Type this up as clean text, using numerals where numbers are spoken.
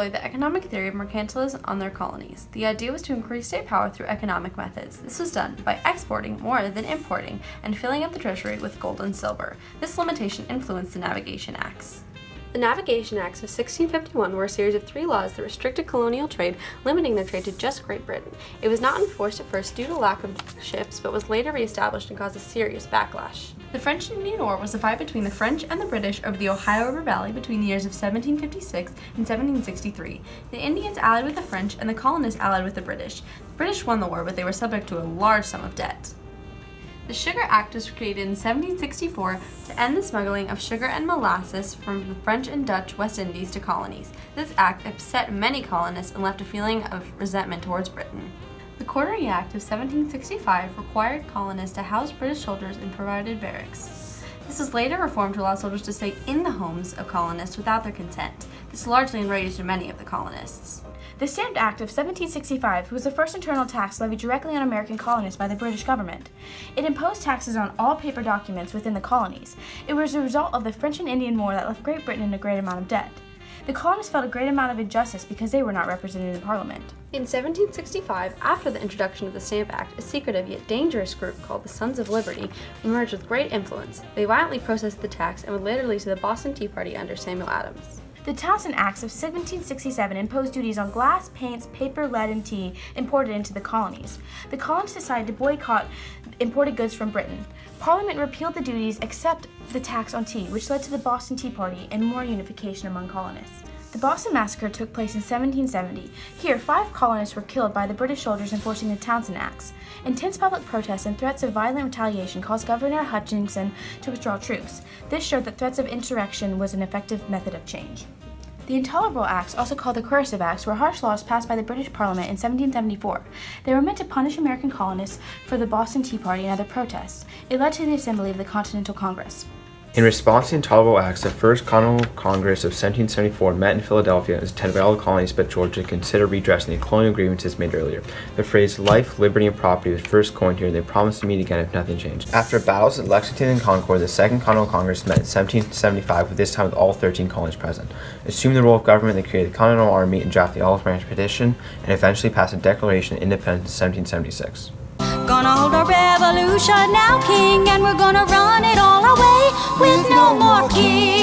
employed the economic theory of mercantilism on their colonies. The idea was to increase state power through economic methods. This was done by exporting more than importing and filling up the treasury with gold and silver. This limitation influenced the Navigation Acts. The Navigation Acts of 1651 were a series of 3 laws that restricted colonial trade, limiting their trade to just Great Britain. It was not enforced at first due to lack of ships, but was later reestablished and caused a serious backlash. The French Indian War was a fight between the French and the British over the Ohio River Valley between the years of 1756 and 1763. The Indians allied with the French and the colonists allied with the British. The British won the war, but they were subject to a large sum of debt. The Sugar Act was created in 1764 to end the smuggling of sugar and molasses from the French and Dutch West Indies to colonies. This act upset many colonists and left a feeling of resentment towards Britain. The Quarterly Act of 1765 required colonists to house British soldiers in provided barracks. This was later reformed to allow soldiers to stay in the homes of colonists without their consent. This largely enraged many of the colonists. The Stamp Act of 1765 was the first internal tax levied directly on American colonists by the British government. It imposed taxes on all paper documents within the colonies. It was a result of the French and Indian War that left Great Britain in a great amount of debt. The colonists felt a great amount of injustice because they were not represented in Parliament. In 1765, after the introduction of the Stamp Act, a secretive yet dangerous group called the Sons of Liberty emerged with great influence. They violently protested the tax and would later lead to the Boston Tea Party under Samuel Adams. The Townsend Acts of 1767 imposed duties on glass, paints, paper, lead, and tea imported into the colonies. The colonists decided to boycott imported goods from Britain. Parliament repealed the duties except the tax on tea, which led to the Boston Tea Party and more unification among colonists. The Boston Massacre took place in 1770. Here, 5 colonists were killed by the British soldiers enforcing the Townsend Acts. Intense public protests and threats of violent retaliation caused Governor Hutchinson to withdraw troops. This showed that threats of insurrection was an effective method of change. The Intolerable Acts, also called the Coercive Acts, were harsh laws passed by the British Parliament in 1774. They were meant to punish American colonists for the Boston Tea Party and other protests. It led to the Assembly of the Continental Congress. In response to the Intolerable Acts, the First Continental Congress of 1774 met in Philadelphia and was attended by all the colonies but Georgia to consider redressing the colonial grievances made earlier. The phrase life, liberty, and property was first coined here, and they promised to meet again if nothing changed. After battles at Lexington and Concord, the Second Continental Congress met in 1775, with this time with all 13 colonies present. Assuming the role of government, they created the Continental Army and drafted the Olive Branch Petition, and eventually passed a Declaration of Independence in 1776. Gonna hold our revolution now, King, and we're gonna run it all our way with no more king.